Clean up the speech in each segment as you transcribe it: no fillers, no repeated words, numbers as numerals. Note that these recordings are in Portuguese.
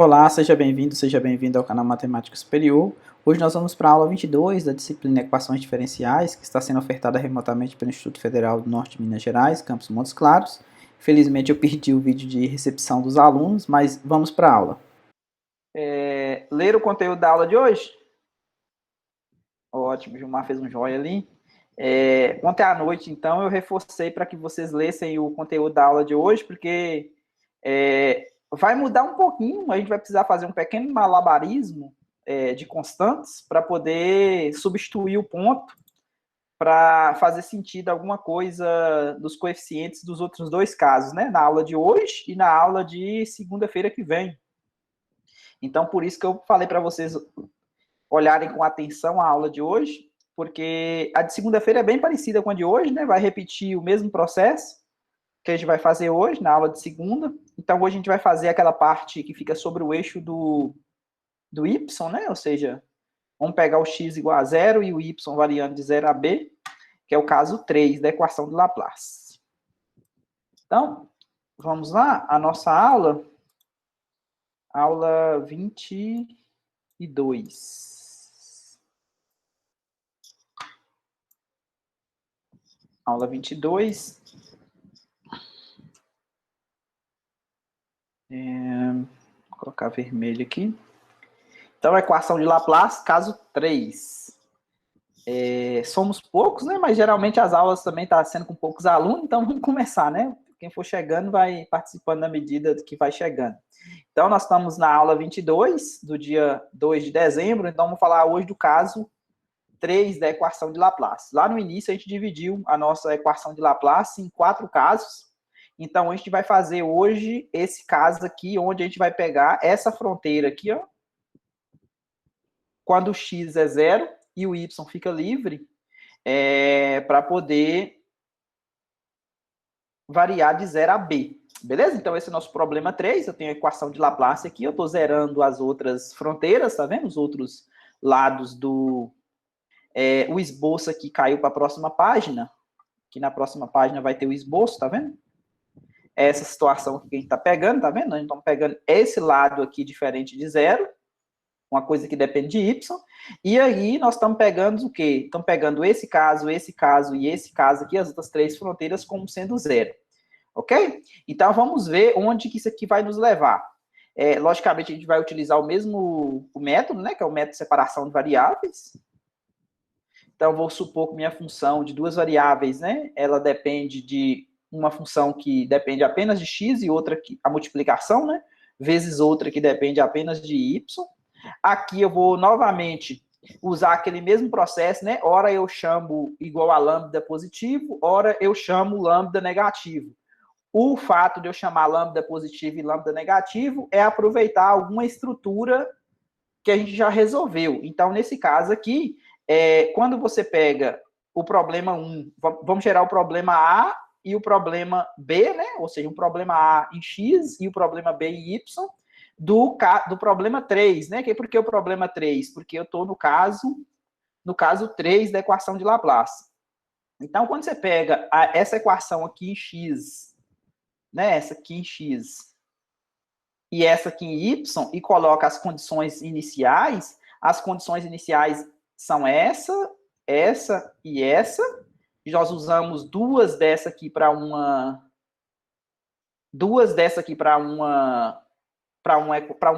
Olá, seja bem-vindo ao canal Matemática Superior. Hoje nós vamos para a aula 22 da disciplina Equações Diferenciais, que está sendo ofertada remotamente pelo Instituto Federal do Norte de Minas Gerais, campus Montes Claros. Infelizmente eu perdi o vídeo de recepção dos alunos, mas vamos para a aula. Ler o conteúdo da aula de hoje? Ótimo, o Gilmar fez um joinha ali. Ontem à noite, então, eu reforcei para que vocês lessem o conteúdo da aula de hoje, porque vai mudar um pouquinho, a gente vai precisar fazer um pequeno malabarismo de constantes para poder substituir o ponto para fazer sentido alguma coisa dos coeficientes dos outros dois casos, né? Na aula de hoje e na aula de segunda-feira que vem. Então, por isso que eu falei para vocês olharem com atenção a aula de hoje, porque a de segunda-feira é bem parecida com a de hoje, né? Vai repetir o mesmo processo que a gente vai fazer hoje, na aula de segunda. Então, hoje a gente vai fazer aquela parte que fica sobre o eixo do y, né? Ou seja, vamos pegar o x igual a zero e o y variando de 0 a b, que é o caso 3 da equação de Laplace. Então, vamos lá, a nossa aula 22. Aula 22. Vou colocar vermelho aqui. Então, a equação de Laplace, caso 3. Somos poucos, né? Mas geralmente as aulas também estão sendo com poucos alunos, então vamos começar, né? Quem for chegando vai participando na medida que vai chegando. Então, nós estamos na aula 22, do dia 2 de dezembro, então vamos falar hoje do caso 3 da equação de Laplace. Lá no início, a gente dividiu a nossa equação de Laplace em 4 casos. Então, a gente vai fazer hoje esse caso aqui, onde a gente vai pegar essa fronteira aqui, ó, quando o x é 0 e o y fica livre, para poder variar de 0 a b. Beleza? Então, esse é o nosso problema 3. Eu tenho a equação de Laplace aqui, eu estou zerando as outras fronteiras, tá vendo? Os outros lados do... o esboço aqui caiu para a próxima página. Aqui na próxima página vai ter o esboço, tá vendo? Essa situação aqui que a gente está pegando, tá vendo? A gente está pegando esse lado aqui diferente de 0, uma coisa que depende de y, e aí nós estamos pegando o quê? Estamos pegando esse caso e esse caso aqui, as outras 3 fronteiras, como sendo 0. Ok? Então, vamos ver onde que isso aqui vai nos levar. Logicamente, a gente vai utilizar o mesmo método, né? Que é o método de separação de variáveis. Então, vou supor que minha função de 2 variáveis, né? Ela depende de uma função que depende apenas de x e outra que a multiplicação, né? Vezes outra que depende apenas de y. Aqui eu vou novamente usar aquele mesmo processo, né? Ora eu chamo igual a lambda positivo, ora eu chamo lambda negativo. O fato de eu chamar lambda positivo e lambda negativo é aproveitar alguma estrutura que a gente já resolveu. Então, nesse caso aqui, quando você pega o problema 1, vamos gerar o problema A e o problema B, né? Ou seja, o problema A em X e o problema B em Y, do problema 3, né? Por que o problema 3? Porque eu estou no caso 3 da equação de Laplace. Então, quando você pega essa equação aqui em X, né? Essa aqui em X e essa aqui em Y, e coloca as condições iniciais, as condições iniciais são essa e essa. E nós usamos duas dessa aqui para um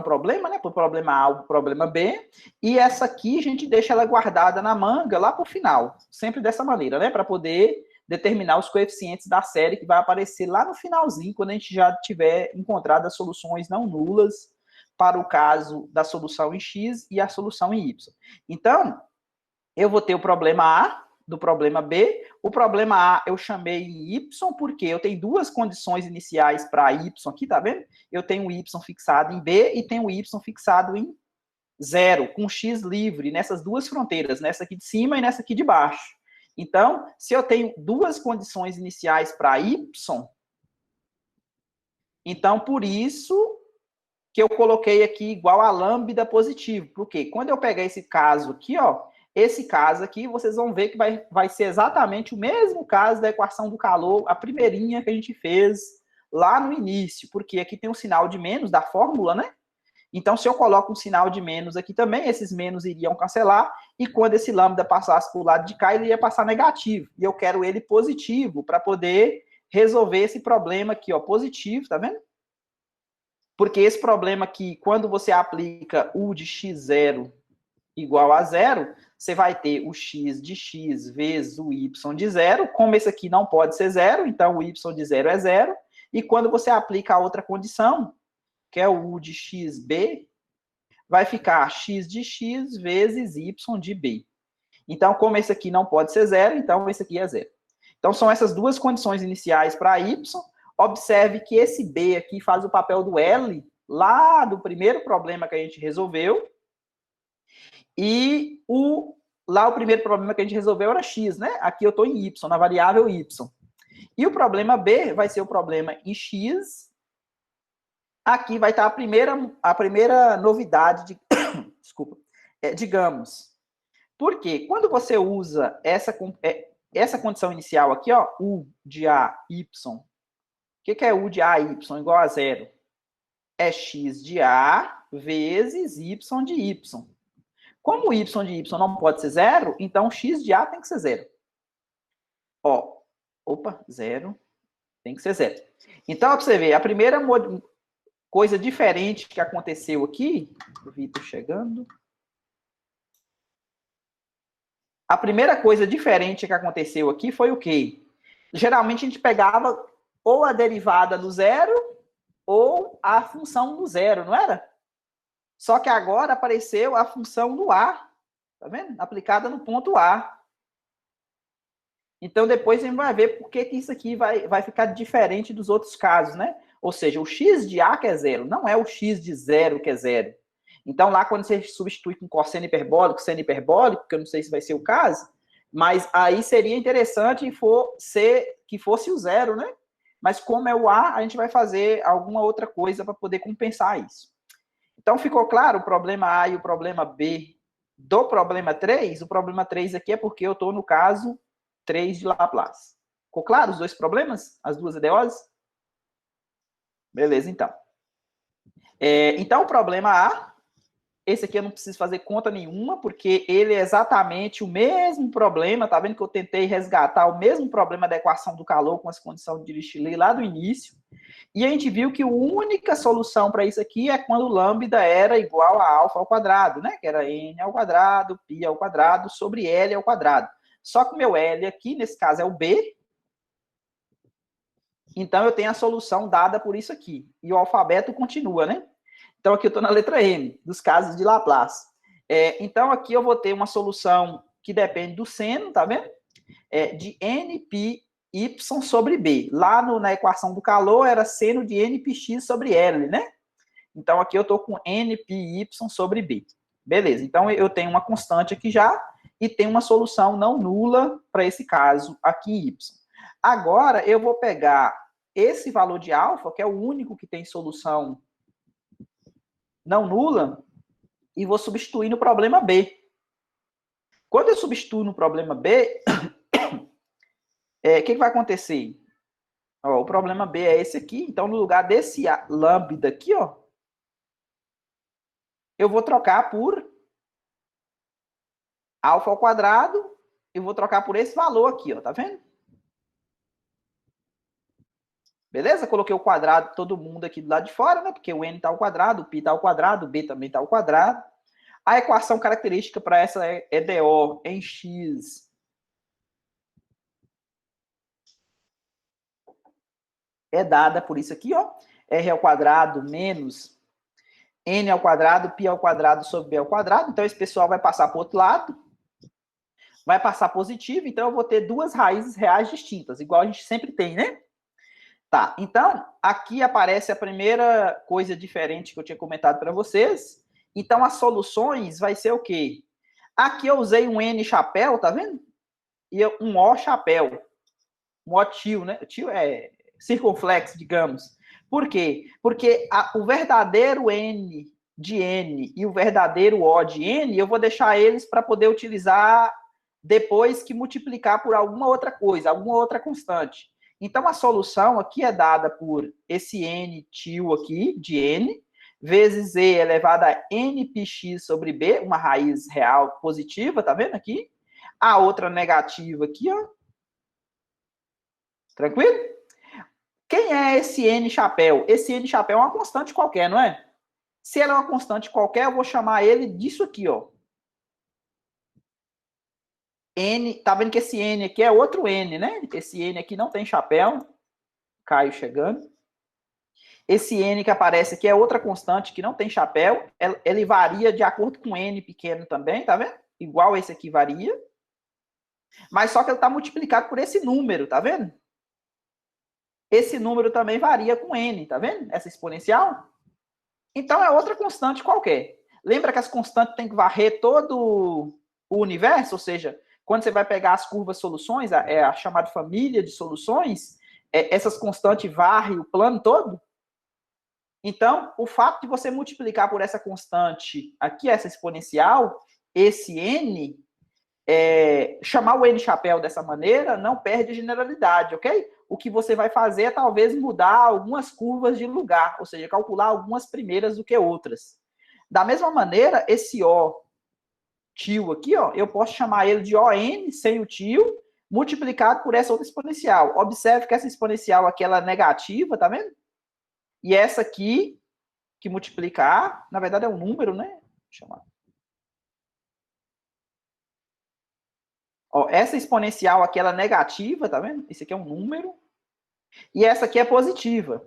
problema, né? Para o problema A ou para o problema B. E essa aqui a gente deixa ela guardada na manga lá para o final. Sempre dessa maneira, né? Para poder determinar os coeficientes da série que vai aparecer lá no finalzinho, quando a gente já tiver encontrado as soluções não nulas para o caso da solução em X e a solução em Y. Então, eu vou ter o problema A do problema B. O problema A eu chamei em Y, porque eu tenho duas condições iniciais para Y aqui, tá vendo? Eu tenho o Y fixado em B e tenho o Y fixado em 0, com X livre nessas duas fronteiras, nessa aqui de cima e nessa aqui de baixo. Então, se eu tenho duas condições iniciais para Y, então por isso que eu coloquei aqui igual a lambda positivo. Porque quando eu pegar esse caso aqui, ó, esse caso aqui, vocês vão ver que vai ser exatamente o mesmo caso da equação do calor, a primeirinha que a gente fez lá no início, porque aqui tem um sinal de menos da fórmula, né? Então, se eu coloco um sinal de menos aqui também, esses menos iriam cancelar, e quando esse lambda passasse para o lado de cá, ele ia passar negativo. E eu quero ele positivo para poder resolver esse problema aqui, ó, positivo, tá vendo? Porque esse problema aqui, quando você aplica u de x0 igual a zero, você vai ter o x de x vezes o y de zero. Como esse aqui não pode ser zero, então o y de zero é zero. E quando você aplica a outra condição, que é o u de xb, vai ficar x de x vezes y de b. Então, como esse aqui não pode ser zero, então esse aqui é zero. Então, são essas duas condições iniciais para y. Observe que esse b aqui faz o papel do L lá do primeiro problema que a gente resolveu. E lá o primeiro problema que a gente resolveu era x, né? Aqui eu estou em y, na variável y. E o problema b vai ser o problema em x. Aqui vai estar a primeira novidade, desculpa, digamos. Porque quando você usa essa condição inicial aqui, ó, u de a, y. O que é u de a, y igual a zero? É x de a vezes y de y. Como o y de y não pode ser zero, então x de a tem que ser zero. Ó, zero, tem que ser zero. Então, para você ver, a primeira coisa diferente que aconteceu aqui, o Vitor chegando. A primeira coisa diferente que aconteceu aqui foi o quê? Geralmente a gente pegava ou a derivada do zero ou a função do zero, não era? Só que agora apareceu a função do a, tá vendo? Aplicada no ponto A. Então, depois a gente vai ver por que isso aqui vai ficar diferente dos outros casos, né? Ou seja, o x de a que é zero, não é o x de zero que é zero. Então, lá quando você substitui com cosseno hiperbólico, seno hiperbólico, que eu não sei se vai ser o caso, mas aí seria interessante que fosse o zero, né? Mas como é o a, a gente vai fazer alguma outra coisa para poder compensar isso. Então, ficou claro o problema A e o problema B do problema 3? O problema 3 aqui é porque eu estou no caso 3 de Laplace. Ficou claro os dois problemas? As duas EDOs? Beleza, então. Então, o problema A, esse aqui eu não preciso fazer conta nenhuma, porque ele é exatamente o mesmo problema. Tá vendo que eu tentei resgatar o mesmo problema da equação do calor com as condições de Dirichlet lá do início. E a gente viu que a única solução para isso aqui é quando o lambda era igual a alfa ao quadrado, né? Que era n ao quadrado, π ao quadrado, sobre L ao quadrado. Só que o meu L aqui, nesse caso, é o B. Então, eu tenho a solução dada por isso aqui. E o alfabeto continua, né? Então, aqui eu estou na letra M, dos casos de Laplace. Então, aqui eu vou ter uma solução que depende do seno, tá vendo? De nπy sobre B. Lá na equação do calor era seno de npx sobre L, né? Então, aqui eu estou com nπy sobre B. Beleza, então eu tenho uma constante aqui já e tenho uma solução não nula para esse caso aqui em y. Agora, eu vou pegar esse valor de alfa, que é o único que tem solução não nula, e vou substituir no problema B. Quando eu substituo no problema B, o que vai acontecer? Ó, o problema B é esse aqui, então no lugar desse lambda aqui, ó, eu vou trocar por alfa ao quadrado, eu vou trocar por esse valor aqui, ó, tá vendo? Beleza? Coloquei o quadrado, todo mundo aqui do lado de fora, né? Porque o n está ao quadrado, o π está ao quadrado, o b também está ao quadrado. A equação característica para essa EDO em x é dada por isso aqui, ó. R ao quadrado menos n ao quadrado, π ao quadrado sobre b ao quadrado. Então, esse pessoal vai passar para o outro lado. Vai passar positivo, então eu vou ter duas raízes reais distintas, igual a gente sempre tem, né? Tá, então, aqui aparece a primeira coisa diferente que eu tinha comentado para vocês. Então, as soluções vai ser o quê? Aqui eu usei um N chapéu, tá vendo? E um O chapéu. Um O tio, né? Tio é circunflexo, digamos. Por quê? Porque o verdadeiro N de N e o verdadeiro O de N, eu vou deixar eles para poder utilizar depois que multiplicar por alguma outra coisa, alguma outra constante. Então, a solução aqui é dada por esse N tio aqui, de N, vezes e elevado a npx sobre b, uma raiz real positiva, tá vendo aqui? A outra negativa aqui, ó. Tranquilo? Quem é esse n chapéu? Esse n chapéu é uma constante qualquer, não é? Se ele é uma constante qualquer, eu vou chamar ele disso aqui, ó. N, tá vendo que esse n aqui é outro n, né? Esse n aqui não tem chapéu. Caio chegando. Esse n que aparece aqui é outra constante que não tem chapéu. Ele varia de acordo com n pequeno também, tá vendo? Igual esse aqui varia. Mas só que ele está multiplicado por esse número, tá vendo? Esse número também varia com n, tá vendo? Essa exponencial. Então é outra constante qualquer. Lembra que as constantes têm que varrer todo o universo? Ou seja, quando você vai pegar as curvas soluções, é a chamada família de soluções, essas constantes varrem o plano todo? Então, o fato de você multiplicar por essa constante aqui, essa exponencial, esse n, chamar o n chapéu dessa maneira, não perde a generalidade, ok? O que você vai fazer é talvez mudar algumas curvas de lugar, ou seja, calcular algumas primeiras do que outras. Da mesma maneira, esse O tio aqui, ó, eu posso chamar ele de ON sem o tio, multiplicado por essa outra exponencial. Observe que essa exponencial aqui ela é negativa, tá vendo? E essa aqui, que multiplicar, na verdade é um número, né? Deixa eu chamar. Ó, essa exponencial aqui ela é negativa, tá vendo? Isso aqui é um número. E essa aqui é positiva.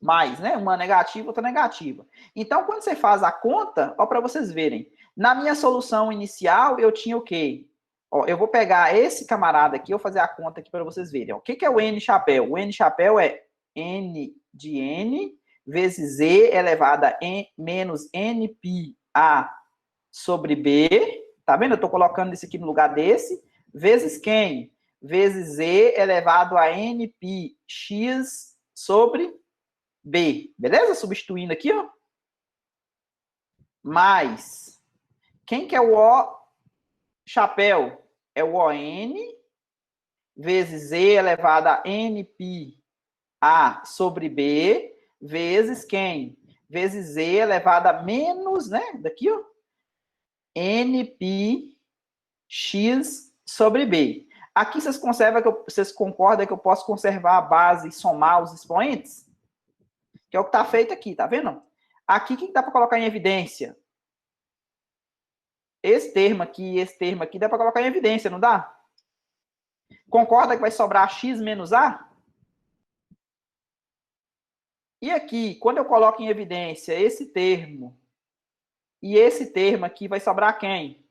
Mais, né? Uma negativa, outra negativa. Então, quando você faz a conta, ó, para vocês verem, na minha solução inicial, eu tinha o quê? Ó, eu vou pegar esse camarada aqui, eu vou fazer a conta aqui para vocês verem. Ó. O que é o n chapéu? O n chapéu é n de n vezes e elevado a menos npi a sobre b. Tá vendo? Eu estou colocando isso aqui no lugar desse. Vezes quem? Vezes e elevado a np x sobre B, beleza? Substituindo aqui, ó. Mais. Quem que é o O chapéu? É o ON vezes E elevado a NP A sobre B vezes quem? Vezes E elevado a menos, né? Daqui, ó. NP X sobre B. Aqui vocês concordam que eu posso conservar a base e somar os expoentes? Que é o que está feito aqui, tá vendo? Aqui, o que dá para colocar em evidência? Esse termo aqui dá para colocar em evidência, não dá? Concorda que vai sobrar x menos a? E aqui, quando eu coloco em evidência esse termo e esse termo aqui, vai sobrar quem?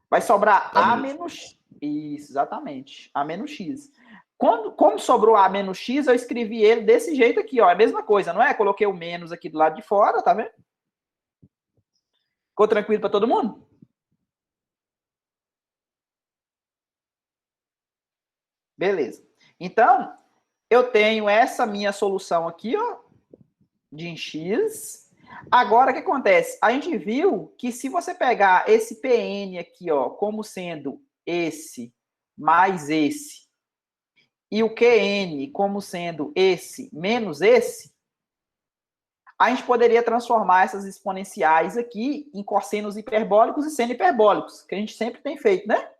Vai sobrar a menos... Isso, exatamente. A menos x. Como sobrou a menos x, eu escrevi ele desse jeito aqui, ó. É a mesma coisa, não é? Coloquei o menos aqui do lado de fora, tá vendo? Ficou tranquilo para todo mundo? Beleza. Então, eu tenho essa minha solução aqui, ó, de x. Agora, o que acontece? A gente viu que se você pegar esse Pn aqui, ó, como sendo esse mais esse, e o Qn como sendo esse menos esse, a gente poderia transformar essas exponenciais aqui em cossenos hiperbólicos e seno hiperbólicos, que a gente sempre tem feito, né?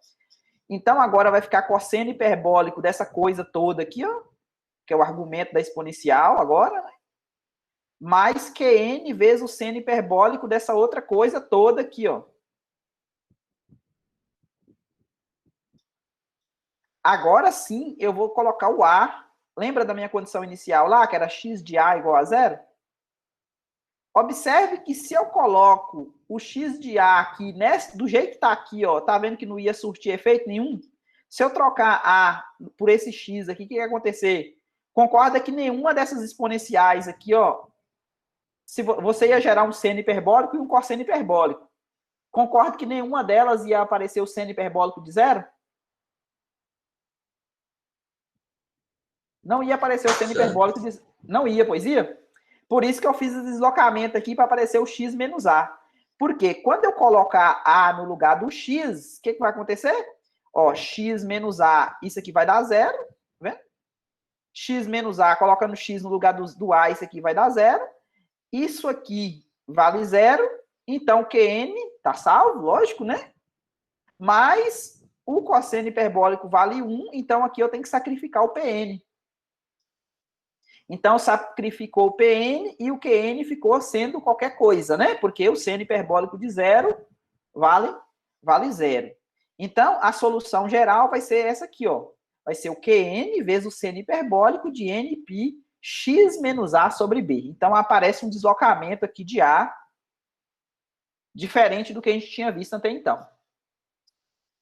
Então, agora vai ficar cosseno hiperbólico dessa coisa toda aqui, ó, que é o argumento da exponencial agora, né? Mais Qn vezes o seno hiperbólico dessa outra coisa toda aqui, ó. Agora sim, eu vou colocar o A. Lembra da minha condição inicial lá, que era x de A igual a zero? Observe que se eu coloco o x de A aqui, do jeito que está aqui, ó, tá vendo que não ia surtir efeito nenhum? Se eu trocar A por esse x aqui, o que vai acontecer? Concorda que nenhuma dessas exponenciais aqui, ó, se você ia gerar um seno hiperbólico e um cosseno hiperbólico. Concorda que nenhuma delas ia aparecer o seno hiperbólico de zero? Não ia aparecer o seno hiperbólico de... Não ia, pois ia? Por isso que eu fiz o deslocamento aqui para aparecer o x menos a. Por quê? Quando eu colocar a no lugar do x, o que vai acontecer? Ó, x menos a, isso aqui vai dar zero, tá vendo? x menos a, coloca no x no lugar do a, isso aqui vai dar 0. Isso aqui vale 0. Então, Qn tá salvo, lógico, né? Mas o cosseno hiperbólico vale 1, então aqui eu tenho que sacrificar o Pn. Então, sacrificou o Pn e o Qn ficou sendo qualquer coisa, né? Porque o seno hiperbólico de 0 vale 0. Então, a solução geral vai ser essa aqui, ó. Vai ser o Qn vezes o seno hiperbólico de Nπ x menos A sobre B. Então, aparece um deslocamento aqui de A diferente do que a gente tinha visto até então.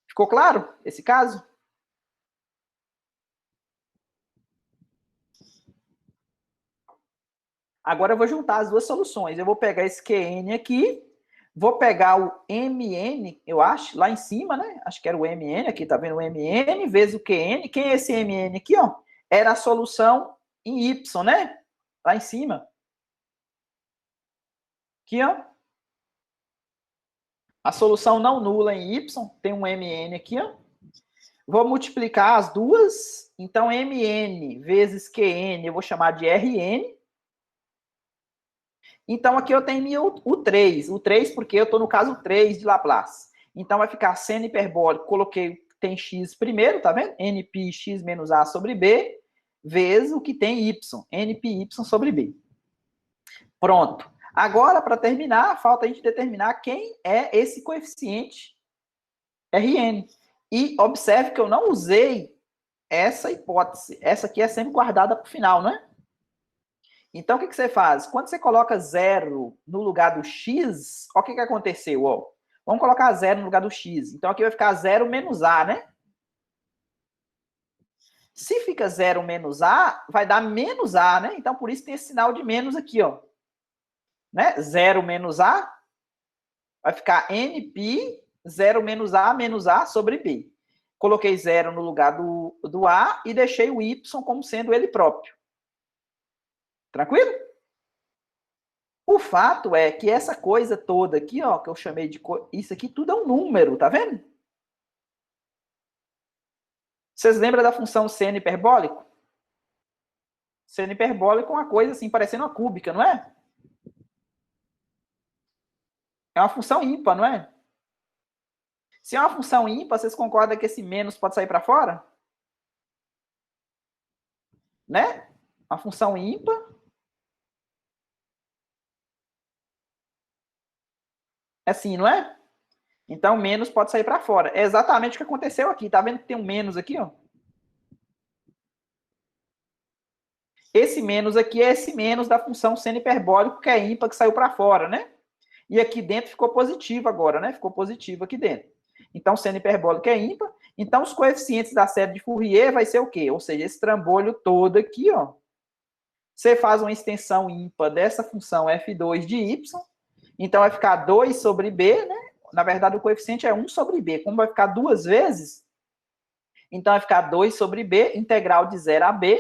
Ficou claro esse caso? Agora eu vou juntar as duas soluções. Eu vou pegar esse Qn aqui, vou pegar o Mn, eu acho, lá em cima, né? Acho que era o Mn, aqui tá vendo o Mn, vezes o Qn. Quem é esse Mn aqui, ó? Era a solução em Y, né? Lá em cima. Aqui, ó. A solução não nula em Y, tem um Mn aqui, ó. Vou multiplicar as duas. Então, Mn vezes Qn, eu vou chamar de Rn. Então, aqui eu tenho o 3. O 3 porque eu estou no caso 3 de Laplace. Então, vai ficar seno hiperbólico. Coloquei, tem x primeiro, tá vendo? Nπ x menos A sobre B, vezes o que tem y. Nπy sobre B. Pronto. Agora, para terminar, falta a gente determinar quem é esse coeficiente Rn. E observe que eu não usei essa hipótese. Essa aqui é sempre guardada para o final, não é? Então, o que você faz? Quando você coloca 0 no lugar do x, olha o que aconteceu. Ó. Vamos colocar 0 no lugar do x. Então, aqui vai ficar 0 menos a, né? Se fica 0 menos a, vai dar menos a, né? Então, por isso tem esse sinal de menos aqui, ó. Né? 0 menos a, vai ficar nπ 0 menos a sobre b. Coloquei 0 no lugar do a e deixei o y como sendo ele próprio. Tranquilo? O fato é que essa coisa toda aqui, ó, que eu chamei de... Isso aqui tudo é um número, tá vendo? Vocês lembram da função seno hiperbólico? Seno hiperbólico é uma coisa assim, parecendo uma cúbica, não é? É uma função ímpar, não é? Se é uma função ímpar, vocês concordam que esse menos pode sair para fora? Né? Uma função ímpar. É assim, não é? Então, menos pode sair para fora. É exatamente o que aconteceu aqui. Tá vendo que tem um menos aqui, ó? Esse menos aqui é esse menos da função seno hiperbólico, que é ímpar, que saiu para fora, né? E aqui dentro ficou positivo agora, né? Ficou positivo aqui dentro. Então, seno hiperbólico é ímpar. Então, os coeficientes da série de Fourier vai ser o quê? Ou seja, esse trambolho todo aqui, ó. Você faz uma extensão ímpar dessa função f2 de y. Então, vai ficar 2 sobre b, né? Na verdade, o coeficiente é 1 sobre b. Como vai ficar duas vezes, então vai ficar 2 sobre b, integral de 0 a b.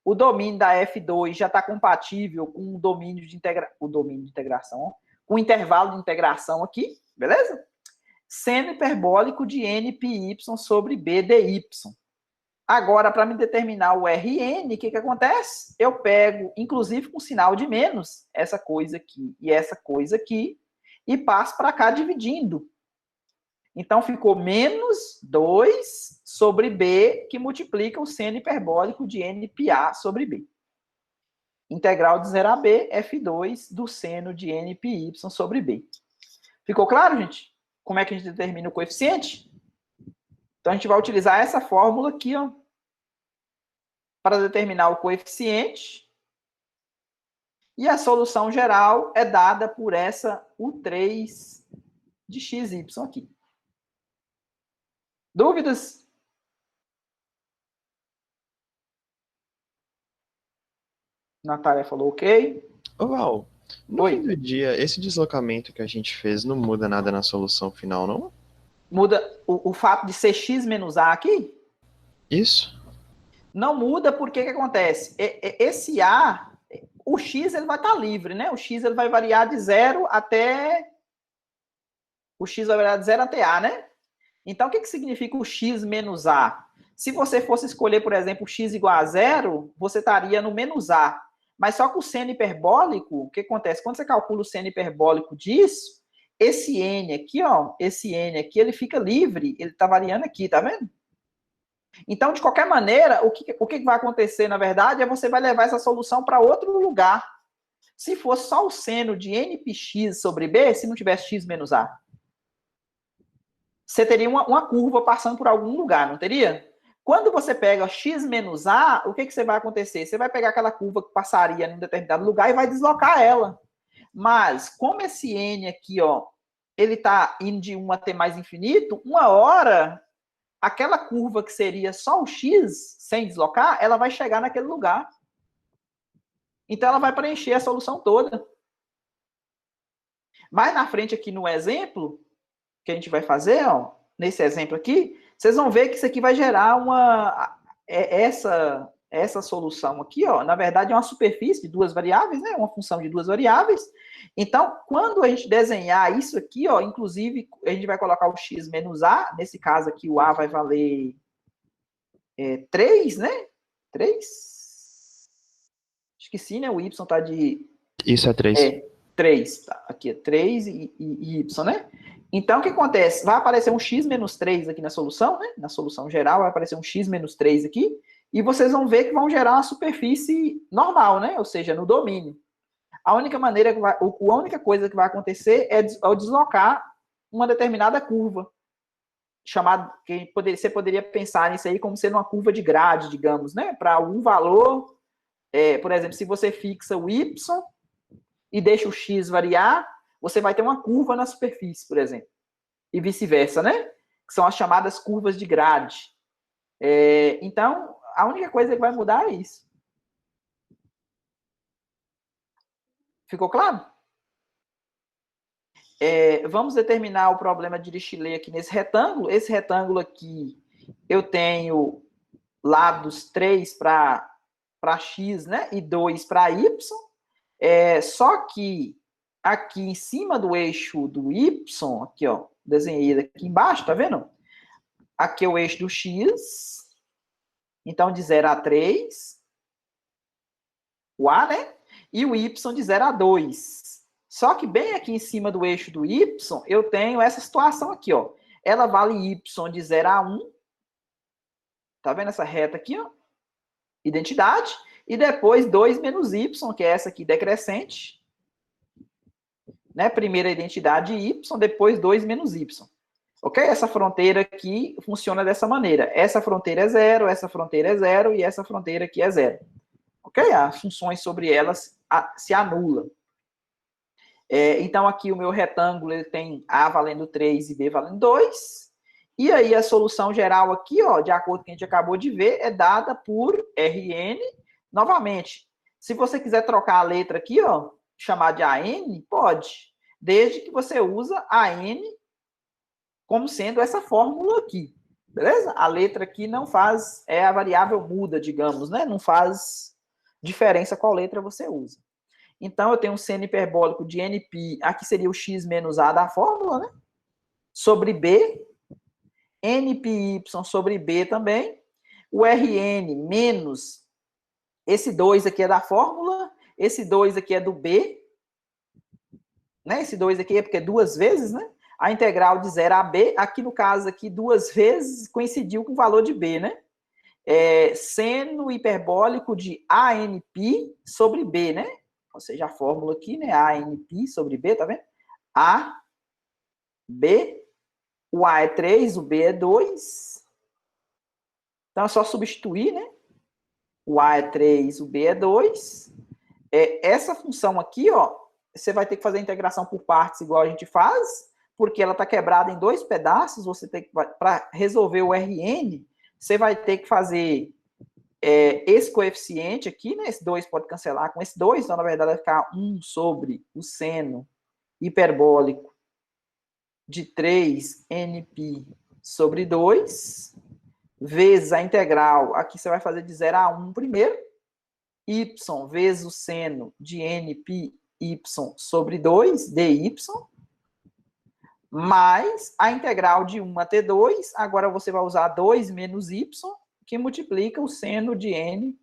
O domínio da f2 já está compatível com o domínio de integração, ó, com o intervalo de integração aqui, beleza? Seno hiperbólico de nπy sobre b dy. Agora, para me determinar o Rn, o que acontece? Eu pego, inclusive com sinal de menos, essa coisa aqui e essa coisa aqui, e passo para cá dividindo. Então, ficou menos 2 sobre b, que multiplica o seno hiperbólico de nPa sobre b. Integral de 0 a b, f2 do seno de nπy sobre b. Ficou claro, gente? Como é que a gente determina o coeficiente? Então, a gente vai utilizar essa fórmula aqui, ó, para determinar o coeficiente. E a solução geral é dada por essa U3 de xy aqui. Dúvidas? Natália falou ok. Ô, Val, no Oi. fim do dia, esse deslocamento que a gente fez não muda nada na solução final, não? Muda o fato de ser x menos a aqui? Isso. Não muda porque o que acontece? Esse a, o x ele vai estar livre, né? O x ele vai variar de 0 até... O x vai variar de 0 até a, né? Então, o que significa o x menos a? Se você fosse escolher, por exemplo, x igual a zero, você estaria no menos a. Mas só que o seno hiperbólico, o que acontece? Quando você calcula o seno hiperbólico disso, esse n aqui, ó, esse n aqui, ele fica livre, ele está variando aqui, tá vendo? Então, de qualquer maneira, o que vai acontecer, na verdade, é você vai levar essa solução para outro lugar. Se fosse só o seno de npx sobre b, se não tivesse x menos a, você teria uma curva passando por algum lugar, não teria? Quando você pega x menos a, o que vai acontecer? Você vai pegar aquela curva que passaria em um determinado lugar e vai deslocar ela. Mas, como esse n aqui, ó, ele está indo de 1 até mais infinito, uma hora, aquela curva que seria só o x, sem deslocar, ela vai chegar naquele lugar. Então, ela vai preencher a solução toda. Mais na frente aqui no exemplo, que a gente vai fazer, ó, nesse exemplo aqui, vocês vão ver que isso aqui vai gerar essa solução aqui, ó, na verdade é uma superfície de duas variáveis, né, uma função de duas variáveis. Então, quando a gente desenhar isso aqui, ó, inclusive, a gente vai colocar o x menos a, nesse caso aqui o a vai valer 3, né, 3? Acho que sim, né, o y tá de... Isso é 3. 3, tá, aqui é 3 e y, né? Então, o que acontece? Vai aparecer um x menos 3 aqui na solução, né? Na solução geral vai aparecer um x menos 3 aqui, e vocês vão ver que vão gerar uma superfície normal, né? Ou seja, no domínio. A única coisa que vai acontecer é o deslocar uma determinada curva, que você poderia pensar nisso aí como sendo uma curva de grade, digamos, né? Para algum valor, por exemplo, se você fixa o y e deixa o x variar, você vai ter uma curva na superfície, por exemplo. E vice-versa, né? Que são as chamadas curvas de grade. Então, a única coisa que vai mudar é isso. Ficou claro? Vamos determinar o problema de Dirichlet aqui nesse retângulo. Esse retângulo aqui, eu tenho lados 3 para x, né? E 2 para y. Só que aqui em cima do eixo do y, aqui, ó, desenhei ele aqui embaixo, tá vendo? Aqui é o eixo do x. Então, de 0 a 3. O a, né? E o y de 0 a 2. Só que bem aqui em cima do eixo do y, eu tenho essa situação aqui, ó. Ela vale y de 0 a 1. Tá vendo essa reta aqui, ó? Identidade. E depois 2 menos y, que é essa aqui decrescente. Né? Primeira identidade y, depois 2 menos y. Ok? Essa fronteira aqui funciona dessa maneira. Essa fronteira é 0, essa fronteira é 0 e essa fronteira aqui é 0. Ok? As funções sobre elas se anulam. Então, aqui o meu retângulo ele tem A valendo 3 e B valendo 2. E aí, a solução geral aqui, ó, de acordo com o que a gente acabou de ver, é dada por Rn. Novamente, se você quiser trocar a letra aqui, ó, chamar de AN, pode. Desde que você usa AN como sendo essa fórmula aqui. Beleza? A letra aqui não faz... a variável muda, digamos, né? Não faz diferença qual letra você usa. Então, eu tenho um seno hiperbólico de nπ, aqui seria o x menos a da fórmula, né? Sobre b, nπy sobre b também, o Rn menos, esse 2 aqui é da fórmula, esse 2 aqui é do b, né? Esse 2 aqui é porque é duas vezes, né? A integral de 0 a b, aqui no caso aqui, duas vezes coincidiu com o valor de b, né? Seno hiperbólico de ANπ sobre b, né? Ou seja, a fórmula aqui, né? ANπ sobre B, tá vendo? A, B, o A é 3, o B é 2. Então, é só substituir, né? O A é 3, o B é 2. Essa função aqui, ó, você vai ter que fazer a integração por partes igual a gente faz, porque ela está quebrada em dois pedaços. Você tem que, para resolver o Rn, você vai ter que fazer... esse coeficiente aqui, né? Esse 2 pode cancelar com esse 2, então, na verdade, vai ficar 1 sobre o seno hiperbólico de 3 nπ sobre 2, vezes a integral, aqui você vai fazer de 0 a 1 primeiro, y vezes o seno de nπy sobre 2, dy, mais a integral de 1 até 2, agora você vai usar 2 menos y, que multiplica o seno de n.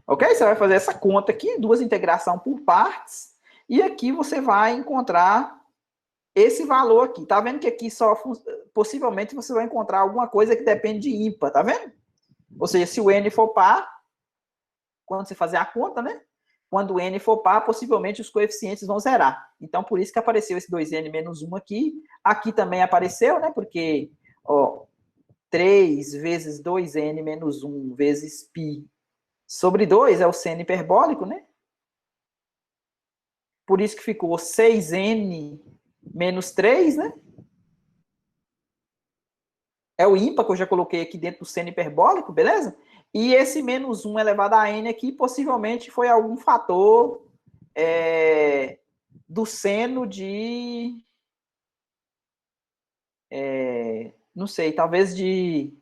Ok? Você vai fazer essa conta aqui, duas integração por partes, e aqui você vai encontrar esse valor aqui. Tá vendo que aqui só possivelmente você vai encontrar alguma coisa que depende de ímpar, tá vendo? Ou seja, se o n for par, quando você fazer a conta, né? Quando o n for par, possivelmente os coeficientes vão zerar. Então, por isso que apareceu esse 2n menos 1 aqui. Aqui também apareceu, né? Porque, ó, 3 vezes 2n menos 1 vezes π sobre 2 é o seno hiperbólico, né? Por isso que ficou 6n menos 3, né? É o ímpar que eu já coloquei aqui dentro do seno hiperbólico, beleza? E esse menos 1 elevado a n aqui possivelmente foi algum fator do seno de... não sei, talvez de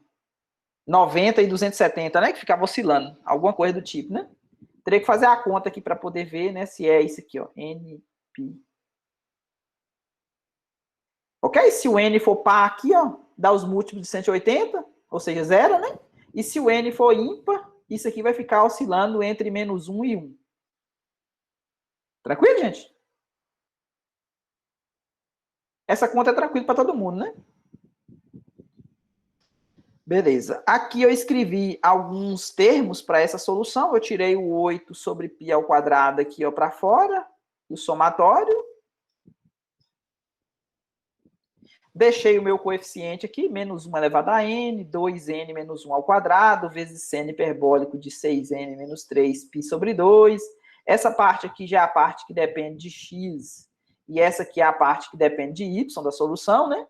90 e 270, né? Que ficava oscilando. Alguma coisa do tipo, né? Teria que fazer a conta aqui para poder ver, né? Se é isso aqui, ó. NP. Ok? Se o N for par aqui, ó, dá os múltiplos de 180, ou seja, zero, né? E se o N for ímpar, isso aqui vai ficar oscilando entre menos 1 e 1. Tranquilo, gente? Essa conta é tranquila para todo mundo, né? Beleza. Aqui eu escrevi alguns termos para essa solução. Eu tirei o 8 sobre π ao quadrado aqui para fora, o somatório. Deixei o meu coeficiente aqui, menos 1 elevado a n, 2n menos 1 ao quadrado, vezes seno hiperbólico de 6n menos 3π sobre 2. Essa parte aqui já é a parte que depende de x, e essa aqui é a parte que depende de y da solução, né?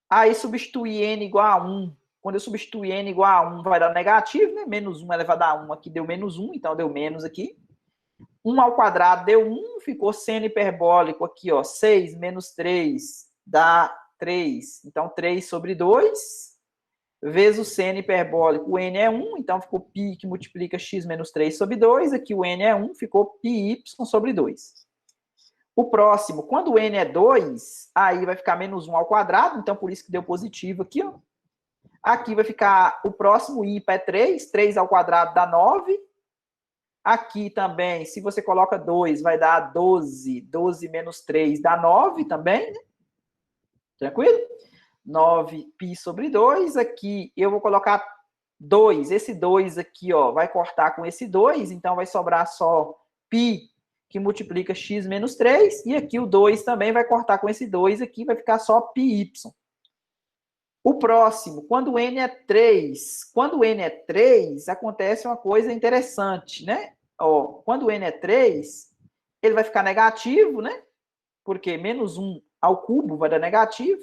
Aí substituir n igual a 1. Quando eu substituir n igual a 1, vai dar negativo, né? Menos 1 elevado a 1 aqui deu menos 1, então deu menos aqui. 1 ao quadrado deu 1, ficou seno hiperbólico aqui, ó, 6 menos 3 dá 3. Então, 3 sobre 2, vezes o seno hiperbólico, o n é 1, então ficou π que multiplica x menos 3 sobre 2, aqui o n é 1, ficou πy sobre 2. O próximo, quando o n é 2, aí vai ficar menos 1 ao quadrado, então por isso que deu positivo aqui, ó. Aqui vai ficar, o próximo ímpar é 3, 3 ao quadrado dá 9. Aqui também, se você coloca 2, vai dar 12, 12 menos 3 dá 9 também, né? Tranquilo? 9π sobre 2, aqui eu vou colocar 2, esse 2 aqui, ó, vai cortar com esse 2, então vai sobrar só π, que multiplica x menos 3, e aqui o 2 também vai cortar com esse 2 aqui, vai ficar só πy. O próximo, quando o n é 3, acontece uma coisa interessante, né? Ó, quando o n é 3, ele vai ficar negativo, né? Porque menos 1 ao cubo vai dar negativo.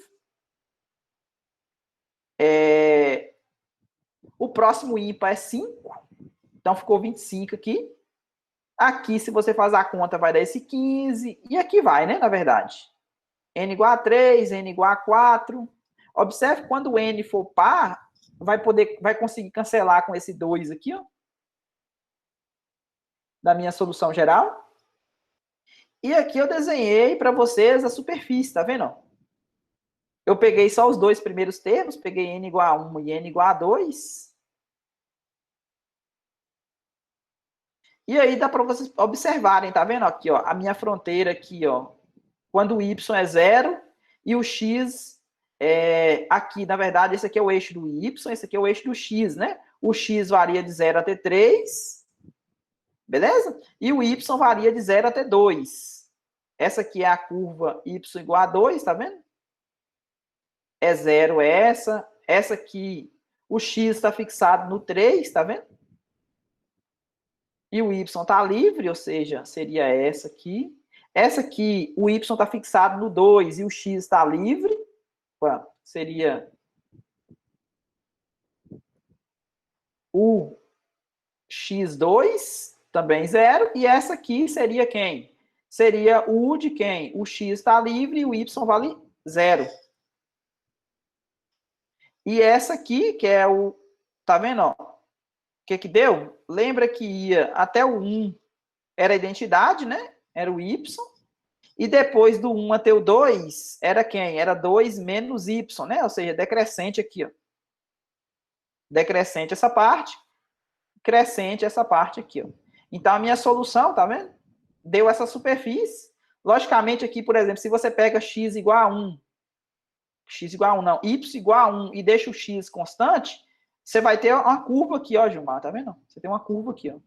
O próximo ímpar é 5, então ficou 25 aqui. Aqui, se você faz a conta, vai dar esse 15, e aqui vai, né, na verdade. N igual a 3, N igual a 4. Observe, quando o N for par, vai conseguir cancelar com esse 2 aqui, ó, da minha solução geral. E aqui eu desenhei para vocês a superfície, tá vendo? Eu peguei só os dois primeiros termos, peguei N igual a 1 e N igual a 2. E aí dá para vocês observarem, tá vendo aqui, ó, a minha fronteira aqui, ó, quando o y é 0 e o x aqui, na verdade, esse aqui é o eixo do y, esse aqui é o eixo do x, né? O x varia de 0 até 3, beleza? E o y varia de 0 até 2. Essa aqui é a curva y igual a 2, tá vendo? É 0 essa. Essa aqui, o x está fixado no 3, tá vendo? E o y está livre, ou seja, seria essa aqui. Essa aqui, o y está fixado no 2 e o x está livre. Seria o x2, também 0. E essa aqui seria quem? Seria o u de quem? O x está livre e o y vale 0. E essa aqui, que é o... Tá vendo, ó? O que deu? Lembra que ia até o 1, era a identidade, né? Era o y. E depois do 1 até o 2, era quem? Era 2 menos y, né? Ou seja, decrescente aqui, ó. Decrescente essa parte, crescente essa parte aqui, ó. Então, a minha solução, tá vendo? Deu essa superfície. Logicamente, aqui, por exemplo, se você pega x igual a 1, x igual a 1 não, y igual a 1 e deixa o x constante, você vai ter uma curva aqui, ó, Gilmar, tá vendo? Você tem uma curva aqui, ó.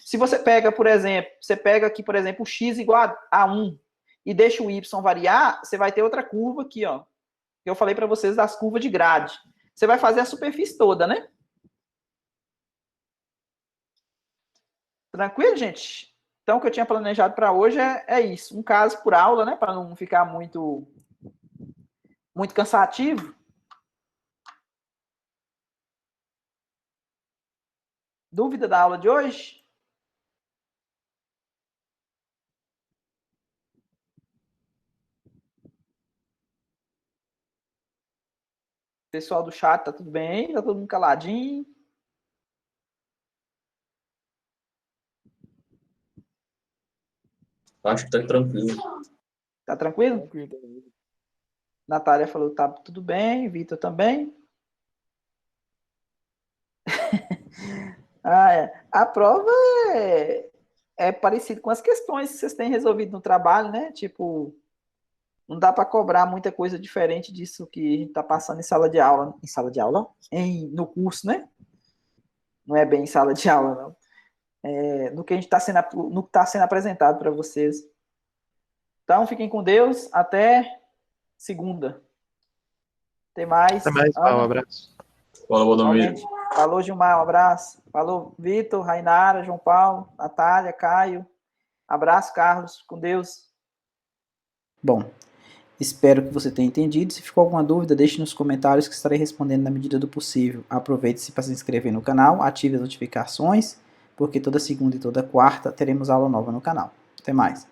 Se você pega, por exemplo, você pega aqui, por exemplo, o x igual a 1 e deixa o y variar, você vai ter outra curva aqui, ó. Eu falei para vocês das curvas de grade. Você vai fazer a superfície toda, né? Tranquilo, gente? Então, o que eu tinha planejado para hoje é isso. Um caso por aula, né? Para não ficar muito cansativo. Dúvida da aula de hoje? Pessoal do chat, tá tudo bem? Tá todo mundo caladinho? Acho que tá tranquilo. Tá tranquilo? Natália falou tá tudo bem, Vitor também. A prova é parecida com as questões que vocês têm resolvido no trabalho, né? Tipo, não dá para cobrar muita coisa diferente disso que a gente está passando em sala de aula. Em sala de aula? No curso, né? Não é bem em sala de aula, não. No que a gente está no que está sendo apresentado para vocês. Então, fiquem com Deus. Até segunda. Até mais. Até mais, Paulo, um abraço. Fala, Valdomiro. Falou, Gilmar, um abraço. Falou, Vitor, Rainara, João Paulo, Natália, Caio. Abraço, Carlos. Com Deus. Bom, espero que você tenha entendido. Se ficou alguma dúvida, deixe nos comentários que estarei respondendo na medida do possível. Aproveite-se para se inscrever no canal, ative as notificações, porque toda segunda e toda quarta teremos aula nova no canal. Até mais.